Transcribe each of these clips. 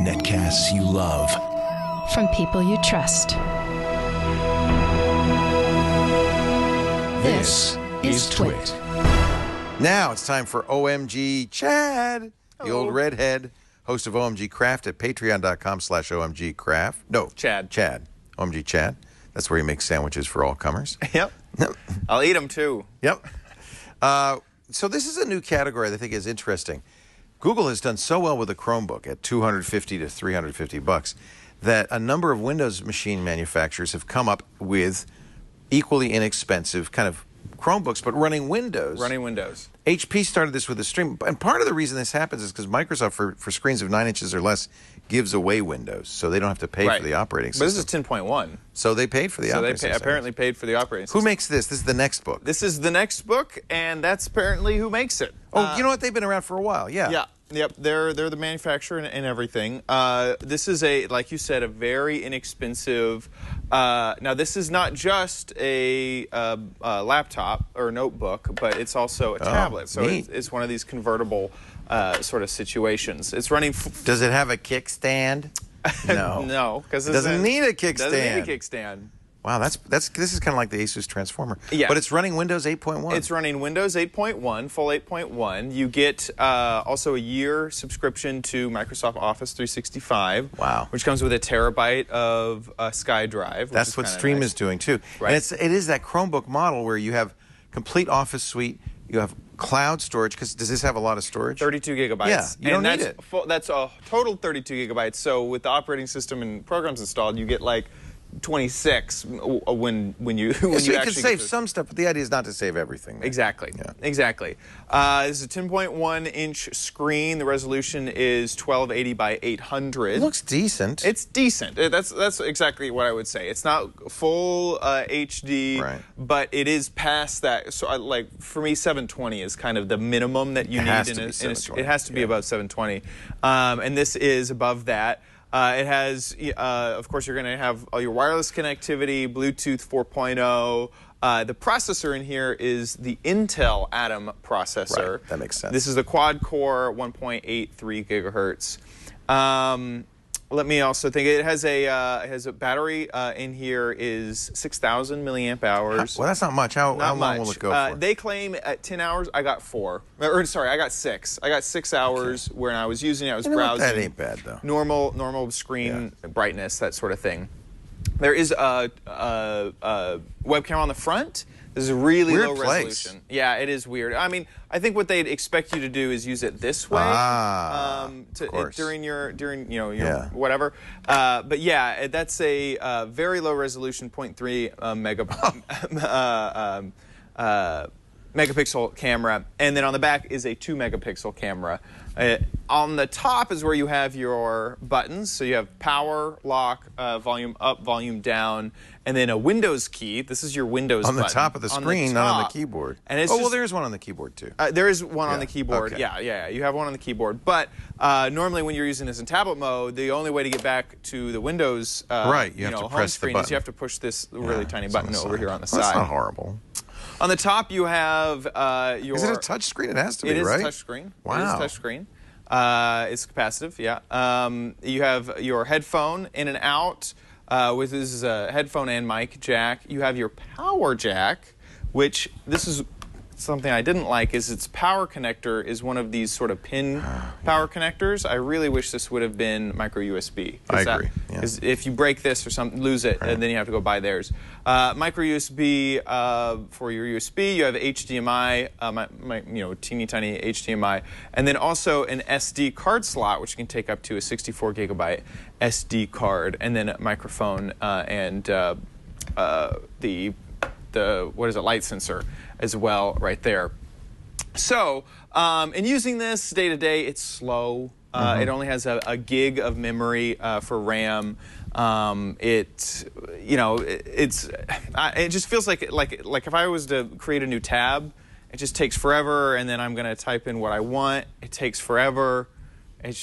Netcasts you love. From people you trust. This is Twit. Now it's time for OMG Chad, the old redhead, host of OMG Craft at patreon.com/OMG Craft. No, Chad. OMG Chad. That's where he makes sandwiches for all comers. Yep. I'll eat them too. Yep. So this is a new category that I think is interesting. Google has done so well with the Chromebook at $250 to $350 that a number of Windows machine manufacturers have come up with equally inexpensive kind of Chromebooks, but running Windows. HP started this with a stream, and part of the reason this happens is because Microsoft, for screens of 9 inches or less, gives away Windows, so they don't have to pay for the operating system. But this is 10.1. So they paid for the operating system. So they apparently paid for the operating system. Who makes this? This is the Nextbook. This is the Nextbook, and that's apparently who makes it. Oh, you know what? They've been around for a while. Yeah. Yeah. Yep, they're the manufacturer and everything. This is like you said, a very inexpensive. Now this is not just a laptop or notebook, but it's also a tablet. So it's one of these convertible sort of situations. It's running. Does it have a kickstand? No. No, because it doesn't need a kickstand. Doesn't need a kickstand. Wow, this is kind of like the Asus Transformer. Yeah. But it's running Windows 8.1. It's running Windows 8.1, full 8.1. You get also a year subscription to Microsoft Office 365. Wow. Which comes with a terabyte of SkyDrive. That's what Stream is doing too. Right. And it is that Chromebook model where you have complete Office suite, you have cloud storage, because does this have a lot of storage? 32 gigabytes. Yeah, you don't need it. That's a total 32 gigabytes. So with the operating system and programs installed, you get like 26 when you so actually you can save some stuff, but the idea is not to save everything. Exactly. Yeah. Exactly. This is a 10.1-inch screen. The resolution is 1280 by 800. It looks decent. It's decent. That's exactly what I would say. It's not full HD, right, but it is past that. So, like for me, 720 is kind of the minimum that you need. It has to be above 720, and this is above that. It has, of course, you're going to have all your wireless connectivity, Bluetooth 4.0. The processor in here is the Intel Atom processor. Right, that makes sense. This is the quad-core 1.83 gigahertz. Let me also think it has a battery in here is 6,000 milliamp hours. Well, that's not much. How long will it go for? They claim at 10 hours. I got 4. Or sorry, I got 6. I got 6 hours when I was using it. I was browsing. That ain't bad though. Normal screen brightness, that sort of thing. There is a webcam on the front. This is a really low resolution. Yeah, it is weird. I mean, I think what they'd expect you to do is use it this way during your whatever. But yeah, that's a very low resolution 0.3 megapixel camera, and then on the back is a 2 megapixel camera. On the top is where you have your buttons. So you have power, lock, volume up, volume down, and then a Windows key. This is your Windows button. On the top of the screen, not on the keyboard. And it's well, there is one on the keyboard too. There is one on the keyboard. Okay. Yeah. You have one on the keyboard. But normally when you're using this in tablet mode, the only way to get back to the Windows you have to home press screen the is you have to push this really tiny button over here on the side. side. That's not horrible. On the top, you have your... Is it a touch screen? It has to be, right? It is a touch screen. Wow. It is a touch screen. It's capacitive, yeah. You have your headphone in and out. This is a headphone and mic jack. You have your power jack, which this is something I didn't like, is its power connector is one of these sort of pin power connectors. I really wish this would have been micro USB. I agree. Because if you break this or something, lose it, and then you have to go buy theirs. Micro USB for your USB. You have HDMI, teeny tiny HDMI, and then also an SD card slot, which you can take up to a 64 gigabyte SD card, and then a microphone and the light sensor as well right there. So in using this day to day, it's slow. It only has a gig of memory for RAM. It just feels like if I was to create a new tab, it just takes forever, and then I'm going to type in what I want. It takes forever. It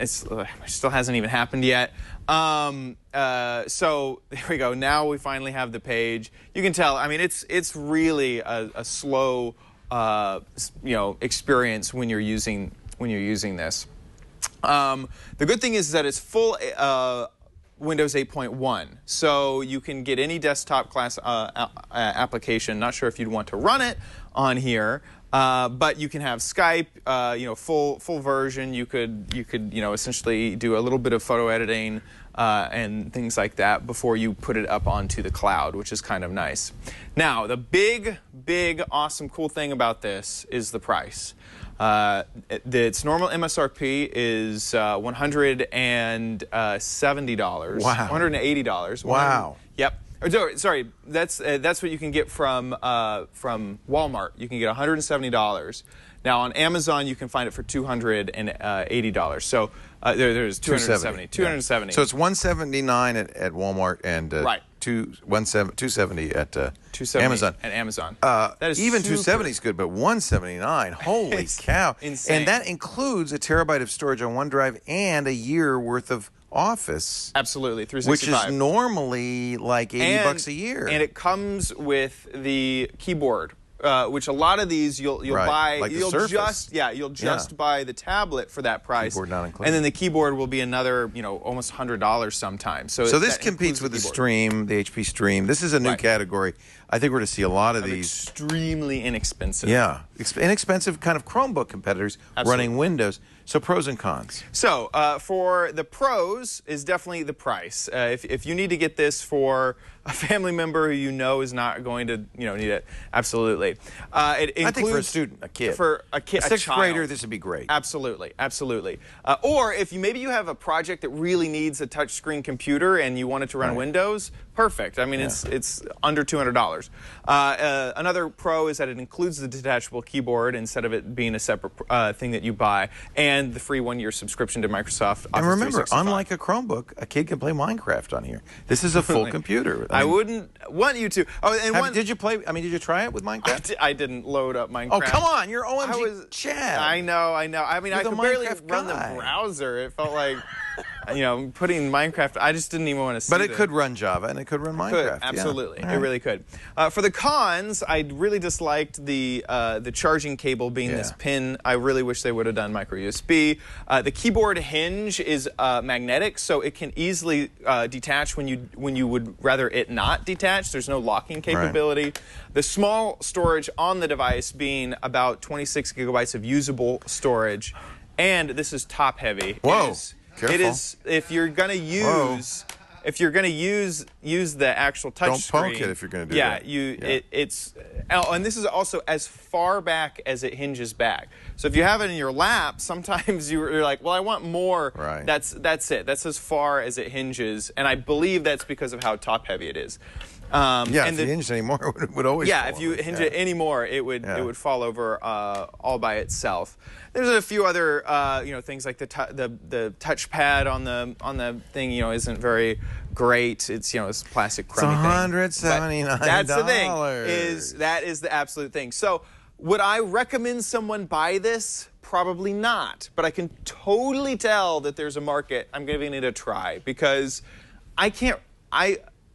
still hasn't even happened yet. So there we go. Now we finally have the page. You can tell. I mean, it's really a slow, experience when you're using when you're using this. The good thing is that it's full Windows 8.1, so you can get any desktop class application. Not sure if you'd want to run it on here, but you can have Skype, full version. You could essentially do a little bit of photo editing and things like that before you put it up onto the cloud, which is kind of nice. Now, the big, awesome, cool thing about this is the price. Its normal MSRP is $170. Wow. $180. Wow. Yep. Sorry, that's what you can get from Walmart. You can get $170. Now on Amazon you can find it for $280. So there's 270. 270. Yeah. So it's $179 at Walmart and right. $270 at 270 Amazon. At Amazon. That is even $270 is good, but $179, holy cow! Insane. And that includes a terabyte of storage on OneDrive and a year worth of Office. Absolutely, 365. Which is normally like $80 a year. And it comes with the keyboard. Which a lot of these you'll right. buy, like you'll just buy the tablet for that price, keyboard not included. And then the keyboard will be another almost $100 sometimes. So this competes with the Stream, the HP Stream. This is a new category. I think we're going to see a lot of these extremely inexpensive. Yeah, inexpensive kind of Chromebook competitors running Windows. So pros and cons. So for the pros is definitely the price. If you need to get this for a family member who you know is not going to need it, absolutely. It includes, I think for a student, a kid, a sixth child. grader, this would be great. Absolutely, absolutely. Or if maybe you have a project that really needs a touchscreen computer and you want it to run Windows, perfect. I mean, it's under $200. Another pro is that it includes the detachable keyboard instead of it being a separate thing that you buy, and the free 1-year subscription to Microsoft Office 365. And remember, unlike a Chromebook, a kid can play Minecraft on here. This is a full computer. I wouldn't want you to. Oh, and did you play? I mean, did you try it with Minecraft? I didn't load up Minecraft. Oh, come on, you're OMG Chad. I know. I mean, I could barely run the browser. It felt like, putting Minecraft. I just didn't even want to see. But it could run Java and it could run Minecraft. Absolutely, yeah. it really could. For the cons, I really disliked the charging cable being this pin. I really wish they would have done micro USB. The keyboard hinge is magnetic, so it can easily detach when you would rather it not detach. There's no locking capability. Right. The small storage on the device being about 26 gigabytes of usable storage, and this is top heavy. Whoa. Careful. It is if you're gonna use the actual touch screen. Don't poke it if you're gonna do that. It's and this is also as far back as it hinges back. So if you have it in your lap, sometimes you're like, well, I want more. Right. That's it. That's as far as it hinges, and I believe that's because of how top heavy it is. And if you hinge anymore, it would always. Yeah, if you hinge it anymore, it would fall over all by itself. There's a few other things like the touchpad on the thing isn't very great. It's it's plastic crummy it's $179. That's the thing. That is the absolute thing. So would I recommend someone buy this? Probably not. But I can totally tell that there's a market. I'm giving it a try because I can't.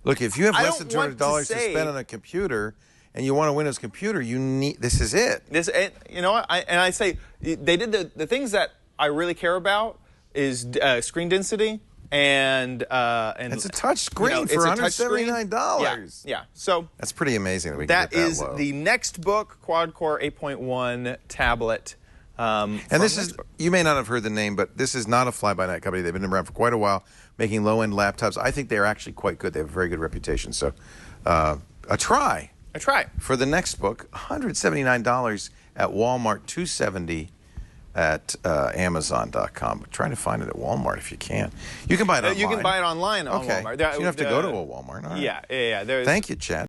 Look, if you have less than $200 to spend on a computer and you want a Windows computer, this is it. I say they did the things that I really care about is screen density and it's a touch screen for $179. Yeah. So that's pretty amazing that we can get that is low. the Nextbook quad-core 8.1 tablet. And this is, you may not have heard the name, but this is not a fly-by-night company. They've been around for quite a while, making low-end laptops. I think they're actually quite good. They have a very good reputation. So a try. For the Nextbook, $179 at Walmart, $270 at Amazon.com. Try to find it at Walmart if you can. You can buy it online. You can buy it online on Walmart. So you don't have to go to a Walmart. All right. Yeah. Thank you, Chad.